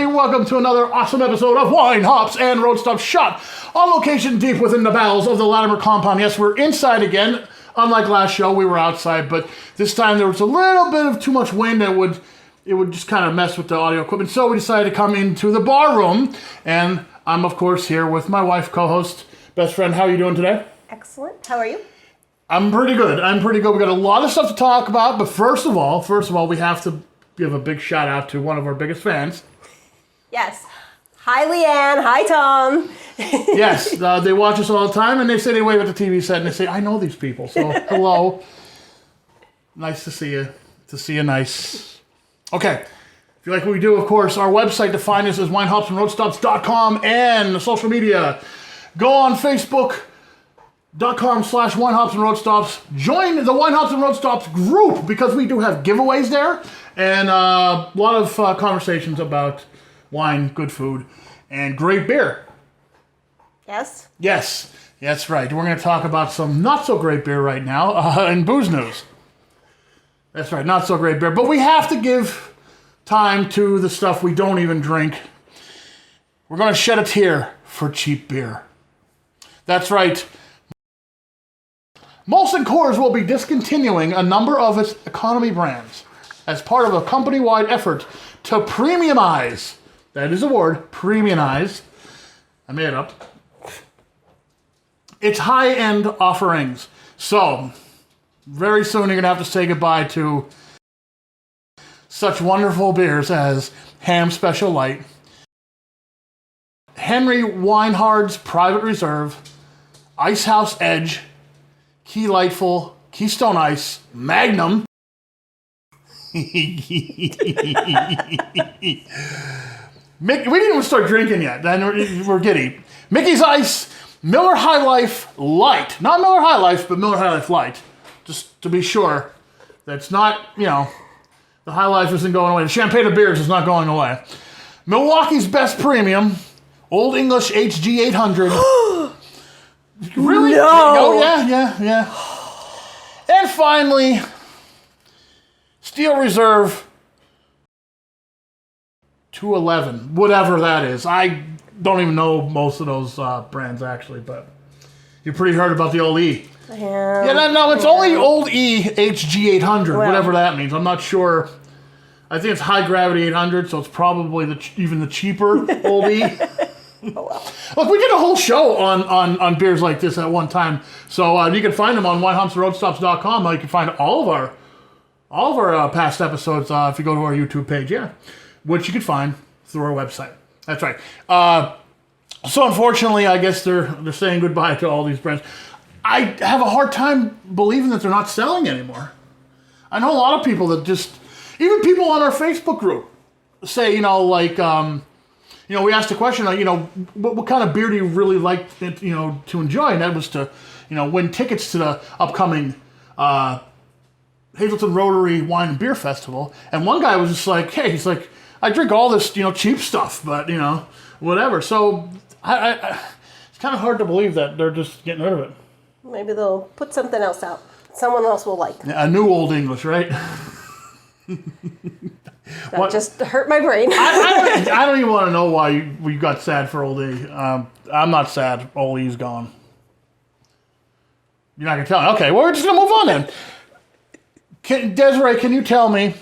Welcome to another awesome episode of Wine, Hops, and Road Stuff, shot on location deep within the bowels of the Latimer compound. Yes, we're inside again. Unlike last show, we were outside, but this time there was a little bit of too much wind that it would just kind of mess with the audio equipment. So we decided to come into the bar room, and I'm of course here with my wife, co-host, best friend. How are you doing today? Excellent. How are you? I'm pretty good. We got a lot of stuff to talk about, but first of all, we have to give a big shout out to one of our biggest fans. Yes. Hi, Leanne. Hi, Tom. Yes, they watch us all the time, and they say they wave at the TV set, and they say, I know these people, so hello. Nice to see you. Nice. Okay. If you like what we do, of course, our website to find us is winehopsandroadstops.com, and the social media. Go on Facebook.com/winehopsandroadstops. Join the Wine Hops and Road Stops group, because we do have giveaways there, and a lot of conversations about wine, good food, and great beer. Yes? Yes, that's right. We're going to talk about some not-so-great beer right now in booze news. That's right, not-so-great beer. But we have to give time to the stuff we don't even drink. We're going to shed a tear for cheap beer. That's right. Molson Coors will be discontinuing a number of its economy brands as part of a company-wide effort to premiumize. That is a word, premiumize. I made it up. It's high-end offerings. So, very soon you're going to have to say goodbye to such wonderful beers as Ham Special Light, Henry Weinhard's Private Reserve, Icehouse Edge, Key Lightful, Keystone Ice, Magnum, we didn't even start drinking yet. We're giddy. Mickey's Ice, Miller High Life Light. Not Miller High Life, but Miller High Life Light. Just to be sure that's not, the High Life isn't going away. The Champagne of Beers is not going away. Milwaukee's Best Premium, Old English HG 800. Really? No. Oh, yeah. And finally, Steel Reserve 211, whatever that is. I don't even know most of those brands, actually, but you pretty heard about the old E. It's only old E HG 800, whatever that means. I'm not sure. I think it's High Gravity 800, so it's probably even the cheaper old E. Oh, well. Look, we did a whole show on beers like this at one time, so you can find them on winehumpsandroadstops.com. You can find all of our past episodes if you go to our YouTube page, which you can find through our website. That's right. So unfortunately, I guess they're saying goodbye to all these brands. I have a hard time believing that they're not selling anymore. I know a lot of people that even people on our Facebook group say, we asked a question, what kind of beer do you really like, to enjoy? And that was to, win tickets to the upcoming Hazleton Rotary Wine and Beer Festival. And one guy was just like, hey, he's like, I drink all this, cheap stuff, but, whatever. So it's kind of hard to believe that they're just getting rid of it. Maybe they'll put something else out. Someone else will like. A new Old English, right? That just hurt my brain. I don't even want to know why we got sad for Old E. I'm not sad. Old E's gone. You're not going to tell me. Okay, well, we're just going to move on then. Desiree, can you tell me,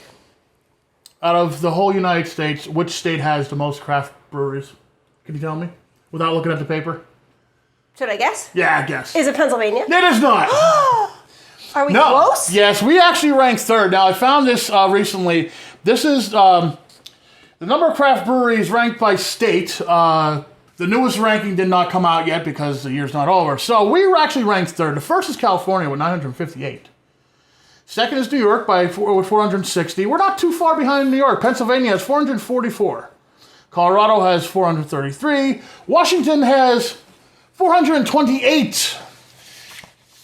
out of the whole United States, which state has the most craft breweries? Can you tell me? Without looking at the paper? Should I guess? Yeah, guess. Is it Pennsylvania? It is not. Are we close? Yes, we actually ranked third. Now, I found this recently. This is the number of craft breweries ranked by state. The newest ranking did not come out yet because the year's not over. So we were actually ranked third. The first is California with 958. Second is New York with 460. We're not too far behind New York. Pennsylvania has 444. Colorado has 433. Washington has 428.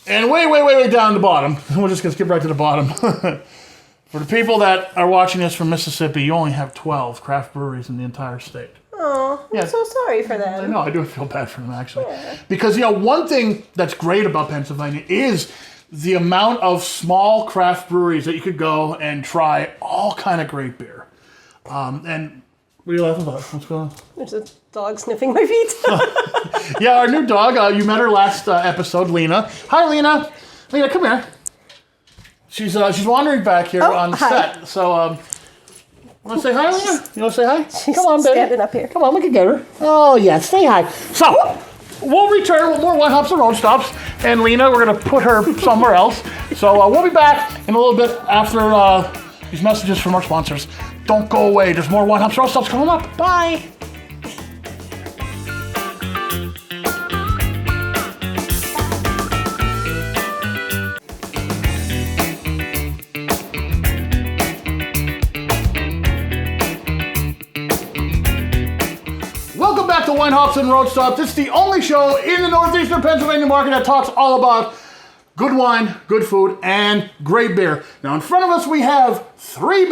And way down the bottom. We're just going to skip right to the bottom. For the people that are watching this from Mississippi, you only have 12 craft breweries in the entire state. Oh, I'm so sorry for that. I know, I do feel bad for them, actually. Yeah. Because, one thing that's great about Pennsylvania is the amount of small craft breweries that you could go and try all kind of great beer. And what are you laughing about? What's going on? There's a dog sniffing my feet. Yeah, our new dog. You met her last episode, Lena. Hi, Lena. Lena, come here. She's wandering back here on set. So, want to say hi, Lena? You want to say hi? She's come on, baby. Standing up here. Come on, we can get her. Oh, yeah, say hi. So, we'll return with more One Hops and Road Stops. And Lena, we're going to put her somewhere else. So, we'll be back in a little bit after these messages from our sponsors. Don't go away. There's more One Hops Road Stops coming up. Bye. Welcome back to Wine Hops and Road Stops. It's the only show in the northeastern Pennsylvania market that talks all about good wine, good food, and great beer. Now in front of us we have three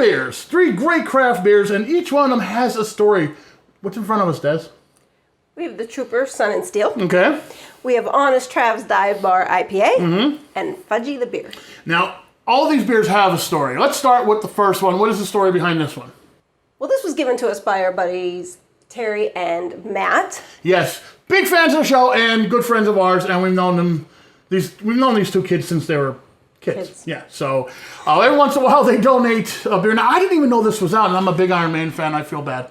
great craft beers, and each one of them has a story. What's in front of us, Des? We have the Trooper Sun and Steel. Okay. We have Honest Trav's Dive Bar IPA. And Fudgy the Beer. Now, all of these beers have a story. Let's start with the first one. What is the story behind this one? Well, this was given to us by our buddies Terry and Matt. Yes, big fans of the show and good friends of ours, and we've known these two kids since they were kids. Yeah, so every once in a while they donate a beer. Now, I didn't even know this was out, and I'm a big Iron Maiden fan. I feel bad.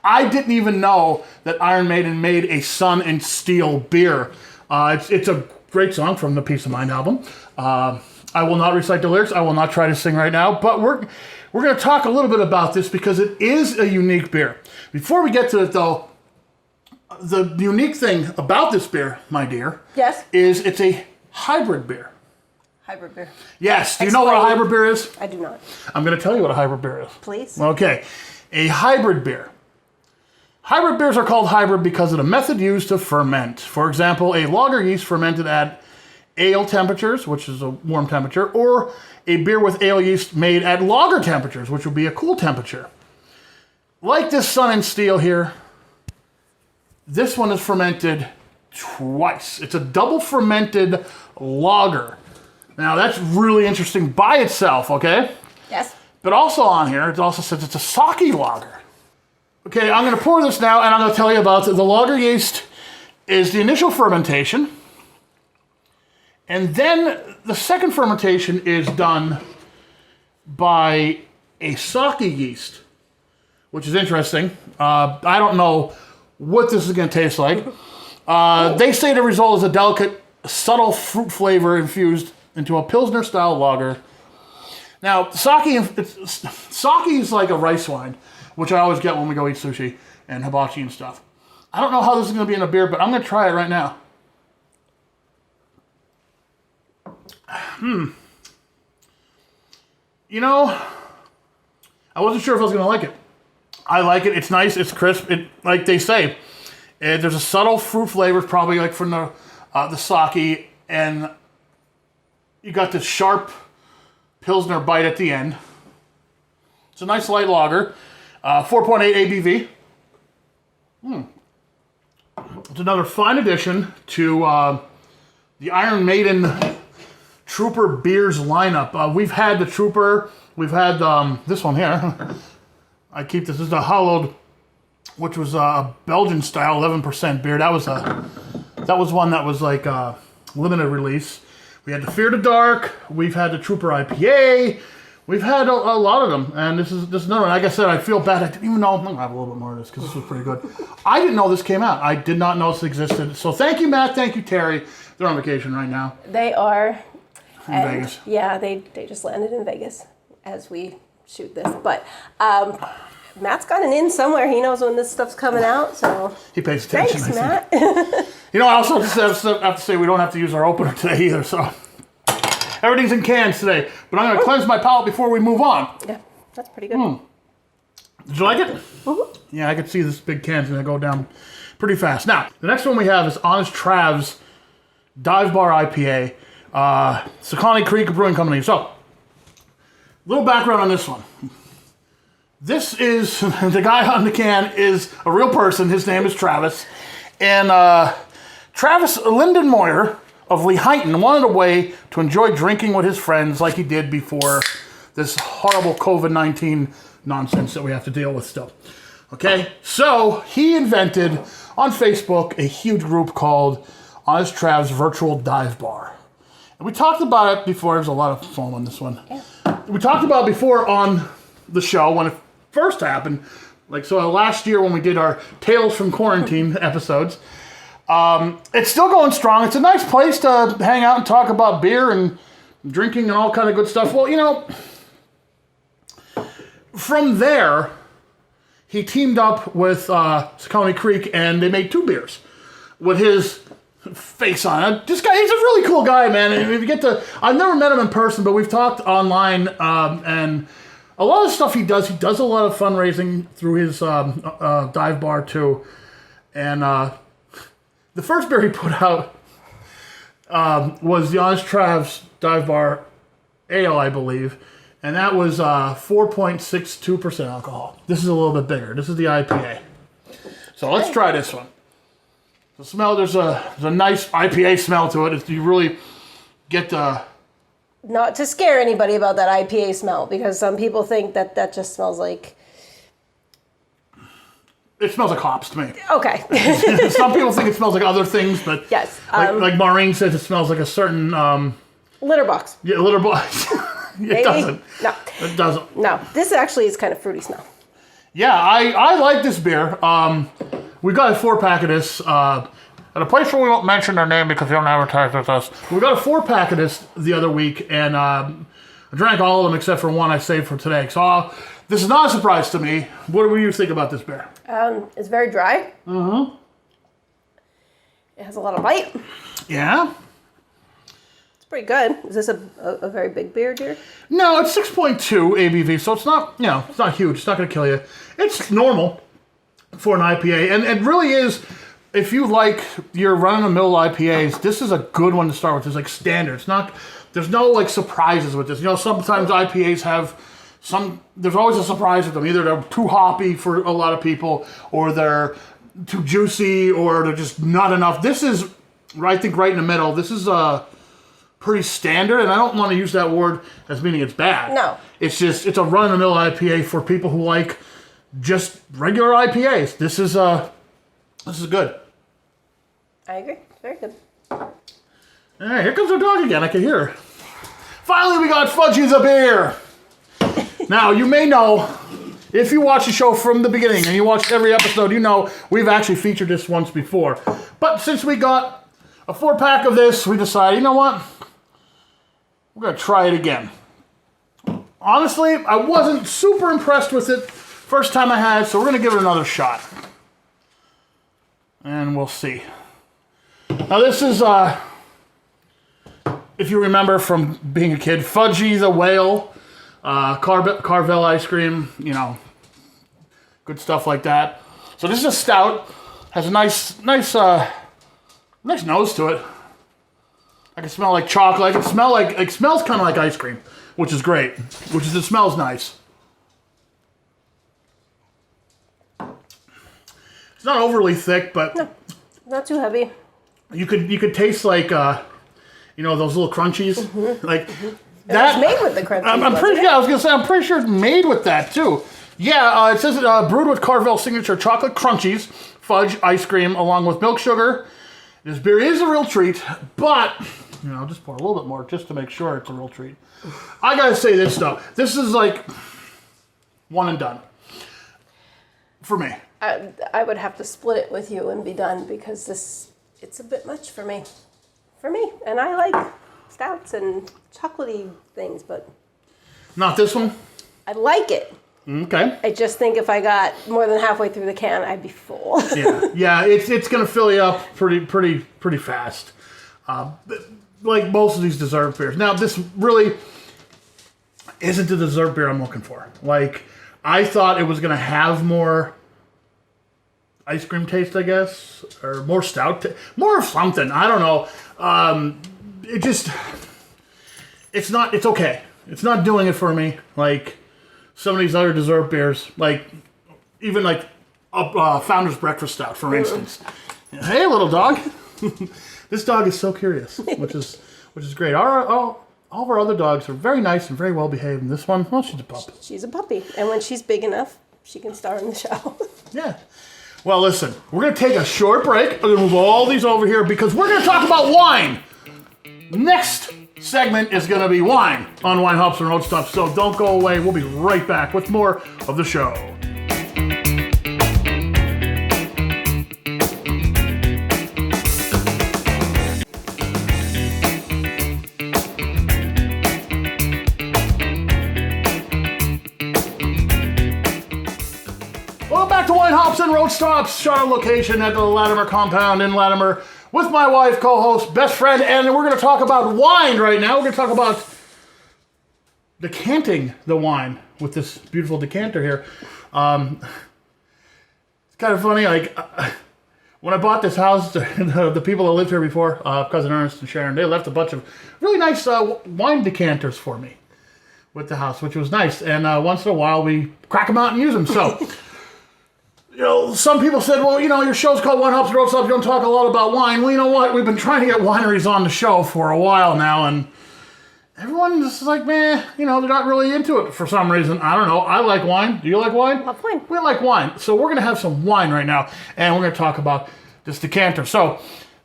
I didn't even know that Iron Maiden made a Sun and Steel beer. It's a great song from the Peace of Mind album. I will not recite the lyrics. I will not try to sing right now, but we're going to talk a little bit about this because it is a unique beer. Before we get to it, though, the unique thing about this beer, my dear, yes, is it's a hybrid beer. Hybrid beer. Yes. Do you know what a hybrid beer is? I do not. I'm going to tell you what a hybrid beer is. Please. Okay. A hybrid beer. Hybrid beers are called hybrid because of the method used to ferment. For example, a lager yeast fermented at ale temperatures, which is a warm temperature, or a beer with ale yeast made at lager temperatures, which would be a cool temperature. Like this Sun and Steel here, this one is fermented twice. It's a double fermented lager. Now that's really interesting by itself, okay? Yes. But also on here, it also says it's a sake lager. Okay, I'm going to pour this now, and I'm going to tell you about the lager yeast is the initial fermentation. And then the second fermentation is done by a sake yeast, which is interesting. I don't know what this is going to taste like. They say the result is a delicate, subtle fruit flavor infused into a Pilsner-style lager. Now, sake is like a rice wine, which I always get when we go eat sushi and hibachi and stuff. I don't know how this is going to be in a beer, but I'm going to try it right now. I wasn't sure if I was going to like it. I like it. It's nice. It's crisp. Like they say, there's a subtle fruit flavor, probably like from the sake, and you got this sharp Pilsner bite at the end. It's a nice light lager, 4.8 ABV. It's another fine addition to the Iron Maiden Trooper beers lineup. We've had the Trooper. We've had this one here. I keep this. This is the hollowed, which was a Belgian style 11% beer. That was one that was like a limited release. We had the Fear the Dark. We've had the Trooper IPA. We've had a lot of them, and this is another one. Like I said, I feel bad. I didn't even know. I'm gonna have a little bit more of this because this was pretty good. I didn't know this came out. I did not know this existed. So thank you, Matt. Thank you, Terry. They're on vacation right now. They are. In Vegas. Yeah, they just landed in Vegas as we shoot this. But Matt's got an in somewhere. He knows when this stuff's coming out, so he pays attention. Thanks, Matt. I also have to say we don't have to use our opener today either. So everything's in cans today. But I'm going to cleanse my palate before we move on. Yeah, that's pretty good. Did you like it? Mm-hmm. Yeah, I could see this big can's going to go down pretty fast. Now, the next one we have is Honest Trav's Dive Bar IPA. Secani Creek Brewing Company. So, little background on this one. This is, the guy on the can is a real person. His name is Travis. And Travis Lindenmoyer of Lehighton wanted a way to enjoy drinking with his friends like he did before this horrible COVID-19 nonsense that we have to deal with still. Okay? So, he invented on Facebook a huge group called Honest Trav's Virtual Dive Bar. And we talked about it before. There's a lot of foam on this one. Yeah. We talked about it before on the show when it first happened. Like, so last year when we did our Tales from Quarantine episodes. It's still going strong. It's a nice place to hang out and talk about beer and drinking and all kind of good stuff. Well, you know, from there, he teamed up with Secani Creek and they made 2 beers with his face on it. This guy, he's a really cool guy, man. And if you get to, I've never met him in person, but we've talked online, and a lot of stuff he does a lot of fundraising through his dive bar too. And the first beer he put out was the Honest Trav's Dive Bar Ale, I believe, and that was 4.62% alcohol. This is a little bit bigger. This is the IPA. So let's try this one. The smell, there's a nice IPA smell to it. You really get the... Not to scare anybody about that IPA smell, because some people think that just smells like... It smells like hops to me. Okay. Some people think it smells like other things, but... Yes. Like Maureen says, it smells like a certain... litter box. Yeah, litter box. It doesn't. No. It doesn't. No. This actually is kind of fruity smell. Yeah, I like this beer. We got a 4-pack of this at a place where we won't mention their name because they don't advertise with us. We got a 4-pack of this the other week, and I drank all of them except for one I saved for today. So this is not a surprise to me. What do you think about this beer? It's very dry. Mm-hmm. It has a lot of bite. Yeah. It's pretty good. Is this a very big beer, dear? No, it's 6.2 ABV, so it's not, it's not huge. It's not going to kill you. It's normal for an IPA, and it really is, if you like your run-of-the-mill IPAs, this is a good one to start with. It's like standard. It's not, there's no like surprises with this. Sometimes IPAs have there's always a surprise with them. Either they're too hoppy for a lot of people, or they're too juicy, or they're just not enough. This is, I think, right in the middle. This is pretty standard, and I don't want to use that word as meaning it's bad. No. It's just, it's a run-of-the-mill IPA for people who like just regular IPAs. This is good. I agree. It's very good. All right, here comes our dog again. I can hear her. Finally, we got Fudgy the beer. Now, you may know, if you watch the show from the beginning and you watch every episode, you know we've actually featured this once before. But since we got a 4-pack of this, we decided, you know what? We're going to try it again. Honestly, I wasn't super impressed with it first time I had it, so we're going to give it another shot. And we'll see. Now this is, if you remember from being a kid, Fudgy the Whale, Carvel ice cream, good stuff like that. So this is a stout, has a nice nose to it. I can smell like chocolate. It smells kind of like ice cream, which is great. It smells nice. It's not overly thick, but no, not too heavy. You could taste like those little crunchies, like that. It was made with the crunchies. I'm pretty. Yeah, I was gonna say I'm pretty sure it's made with that too. Yeah, it says brewed with Carvel signature chocolate crunchies, fudge ice cream, along with milk sugar. This beer is a real treat, but I'll just pour a little bit more just to make sure it's a real treat. I gotta say this though, this is like one and done for me. I would have to split it with you and be done because it's a bit much for me. And I like stouts and chocolatey things, but... Not this one? I like it. Okay. I just think if I got more than halfway through the can, I'd be full. Yeah, it's going to fill you up pretty fast. Like most of these dessert beers. Now, this really isn't the dessert beer I'm looking for. Like, I thought it was going to have more ice cream taste, I guess, or more stout, more of something. I don't know. it's okay. It's not doing it for me. Like some of these other dessert beers, like even like a Founder's Breakfast Stout, for instance. Hey, little dog. This dog is so curious, which is great. All of our other dogs are very nice and very well behaved. And this one, well, she's a pup. She's a puppy. And when she's big enough, she can star in the show. Yeah. Well, listen, we're going to take a short break. We're going to move all these over here because we're going to talk about wine. Next segment is going to be wine on Wine Hops and Road Stops. So don't go away. We'll be right back with more of the show. Hops and Road Stops, shot on location at the Latimer compound in Latimer with my wife, co-host, best friend, and we're going to talk about wine right now. We're going to talk about decanting the wine with this beautiful decanter here. It's kind of funny, like when I bought this house, the people that lived here before, cousin Ernest and Sharon, they left a bunch of really nice wine decanters for me with the house, which was nice. And once in a while, we crack them out and use them. So. Some people said, well, your show's called Wine Hops and Road Stops. You don't talk a lot about wine. Well, you know what? We've been trying to get wineries on the show for a while now, and everyone just is like, they're not really into it for some reason. I don't know. I like wine. Do you like wine? Love wine. We like wine. So we're going to have some wine right now, and we're going to talk about this decanter. So,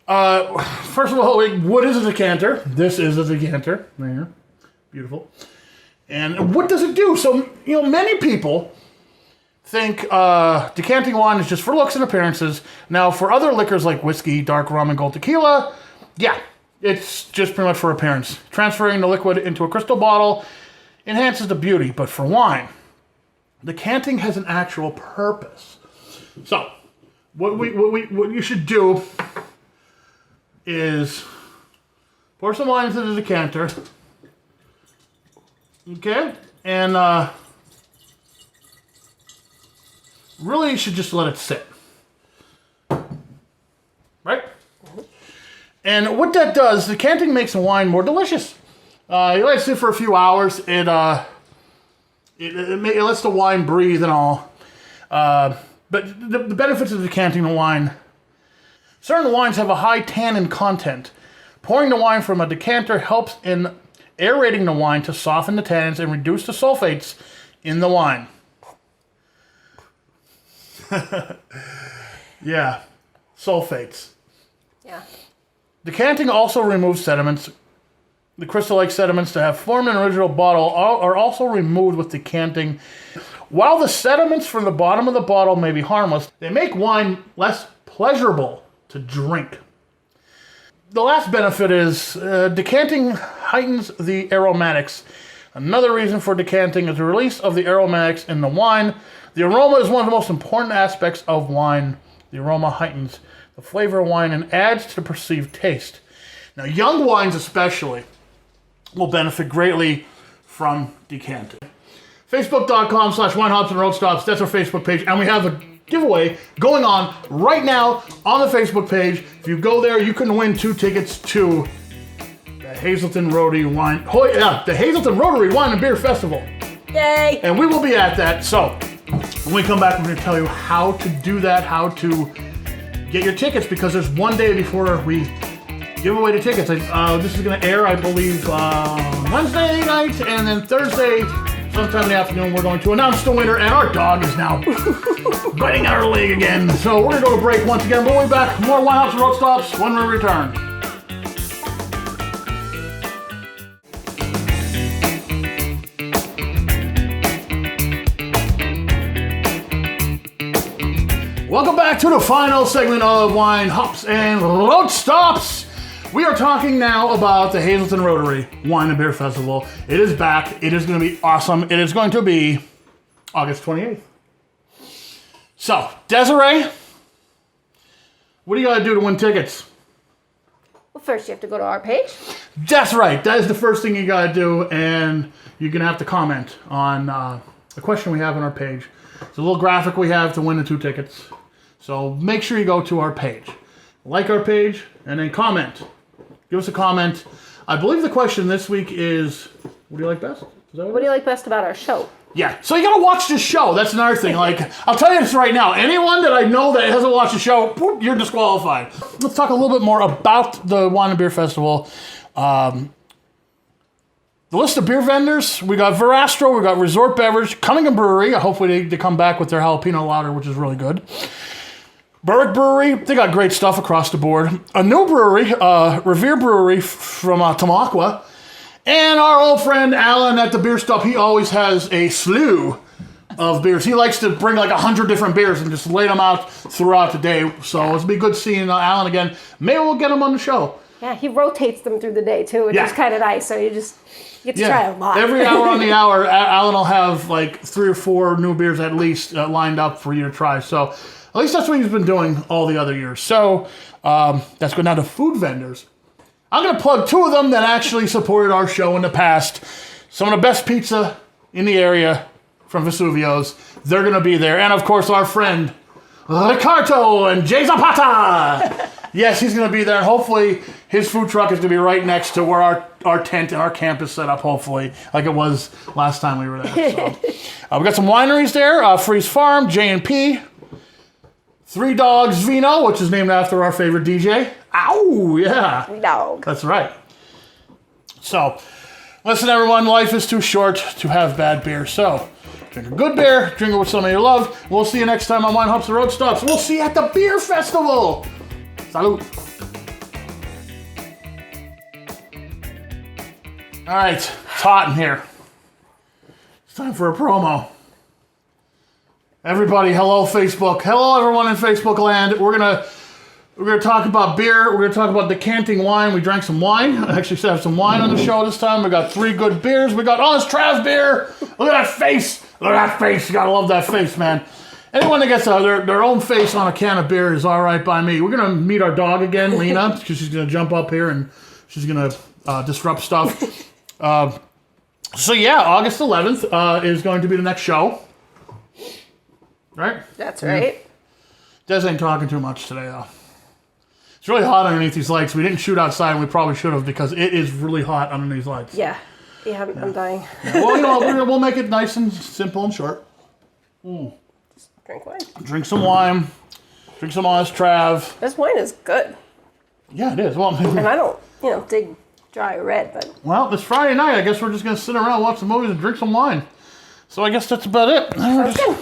first of all, what is a decanter? This is a decanter. There. Beautiful. And what does it do? So, many people think decanting wine is just for looks and appearances. Now, for other liquors like whiskey, dark rum, and gold tequila, yeah, it's just pretty much for appearance. Transferring the liquid into a crystal bottle enhances the beauty. But for wine, decanting has an actual purpose. So, what you should do is pour some wine into the decanter. Okay, and really, you should just let it sit. Right? And what that does, decanting makes the wine more delicious. You let it sit for a few hours. It lets the wine breathe and all. But the benefits of decanting the wine, certain wines have a high tannin content. Pouring the wine from a decanter helps in aerating the wine to soften the tannins and reduce the sulfates in the wine. Yeah, sulfates. Yeah. Decanting also removes sediments. The crystal-like sediments that have formed in an original bottle are also removed with decanting. While the sediments from the bottom of the bottle may be harmless, they make wine less pleasurable to drink. The last benefit is decanting heightens the aromatics. Another reason for decanting is the release of the aromatics in the wine. The aroma is one of the most important aspects of wine. The aroma heightens the flavor of wine and adds to the perceived taste. Now, young wines especially will benefit greatly from decanting. Facebook.com/winehops and road stops. That's our Facebook page. And we have a giveaway going on right now on the Facebook page. If you go there, you can win 2 tickets to the Hazelton Rotary Wine. The Hazelton Rotary Wine and Beer Festival. Yay! And we will be at that. So, when we come back, we're going to tell you how to do that, how to get your tickets, because there's one day before we give away the tickets. This is going to air, I believe, Wednesday night, and then Thursday, sometime in the afternoon, we're going to announce the winner, and our dog is now biting our leg again. So we're going to go to break once again, but we'll be back. More Wine Hops and Road Stops when we return. Welcome back to the final segment of Wine Hops and Road Stops. We are talking now about the Hazelton Rotary Wine and Beer Festival. It is back. It is going to be awesome. It is going to be August 28th. So, Desiree, what do you got to do to win tickets? Well, first you have to go to our page. That's right. That is the first thing you got to do, and you're going to have to comment on the question we have on our page. It's a little graphic we have to win the 2 tickets. So make sure you go to our page. Like our page, and then comment. Give us a comment I believe the question this week is, what do you like best? Is that What do you like best about our show? Yeah, so you gotta watch this show. That's another thing. Like, I'll tell you this right now. Anyone that I know that hasn't watched the show, whoop, you're disqualified. Let's talk a little bit more about the Wine and Beer Festival. The list of beer vendors, we got Verastro, we got Resort Beverage, Cunningham Brewery. Hopefully they come back with their jalapeno lager, which is really good. Berwick Brewery, they got great stuff across the board. A new brewery, Revere Brewery from Tamaqua. And our old friend Alan at the Beer Stop, he always has a slew of beers. He likes to bring like 100 different beers and just lay them out throughout the day. So it's be good seeing Alan again. Maybe we'll get him on the show. Yeah, he rotates them through the day too, which is kind of nice. So you get to try a lot. Every hour on the hour, Alan will have like 3 or 4 new beers at least lined up for you to try. So at least that's what he's been doing all the other years. So that's good. Now to food vendors. I'm going to plug 2 of them that actually supported our show in the past. Some of the best pizza in the area from Vesuvio's. They're going to be there. And, of course, our friend Ricardo and Jay Zapata. Yes, he's going to be there. And hopefully his food truck is going to be right next to where our tent and our camp is set up, hopefully, like it was last time we were there. So, we got some wineries there. Freeze Farm, J&P. 3 Dogs Vino, which is named after our favorite DJ. Ow, yeah. 3 Dog. That's right. So, listen, everyone, life is too short to have bad beer. So, drink a good beer, drink it with somebody you love. We'll see you next time on Wine Hops and Road Stops. We'll see you at the beer festival. Salud. All right, it's hot in here. It's time for a promo. Everybody, hello Facebook. Hello everyone in Facebook land. We're gonna talk about beer. We're gonna talk about decanting wine. We drank some wine. I actually have some wine on the show this time. We got 3 good beers. We got honest Trav beer. Look at that face. Look at that face. You gotta love that face, man. Anyone that gets their own face on a can of beer is all right by me. We're gonna meet our dog again, Lena, because she's gonna jump up here and she's gonna disrupt stuff. So yeah, August 11th is going to be the next show. Right? That's right. Des ain't talking too much today, though. It's really hot underneath these lights. We didn't shoot outside, and we probably should have because it is really hot underneath these lights. Yeah. I'm dying. Yeah. Well, you know, we'll make it nice and simple and short. Just drink wine. Drink some wine. Drink some honest Trav. This wine is good. Yeah, it is. Well, and I don't, dig dry red, but... Well, it's Friday night. I guess we're just going to sit around, watch some movies, and drink some wine. So I guess that's about it.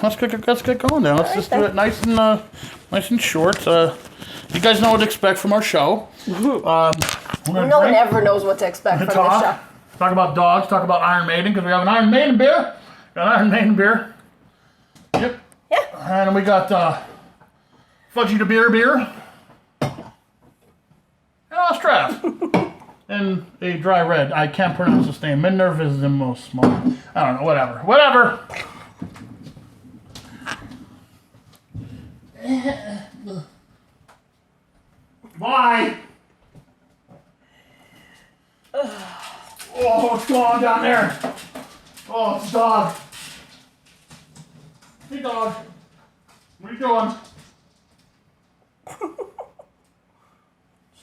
Let's get going now. Let's just do it nice and short. You guys know what to expect from our show. No one ever knows what to expect from this show. Talk about dogs. Talk about Iron Maiden because we have an Iron Maiden beer. Got an Iron Maiden beer. Yep. Yeah. And we got Fudgy the beer. And Trav. And a dry red. I can't pronounce his name. Minervismos. I don't know. Whatever. Bye. Oh, what's going on down there? Oh, it's a dog. Hey, dog. What are you doing?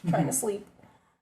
Trying to sleep.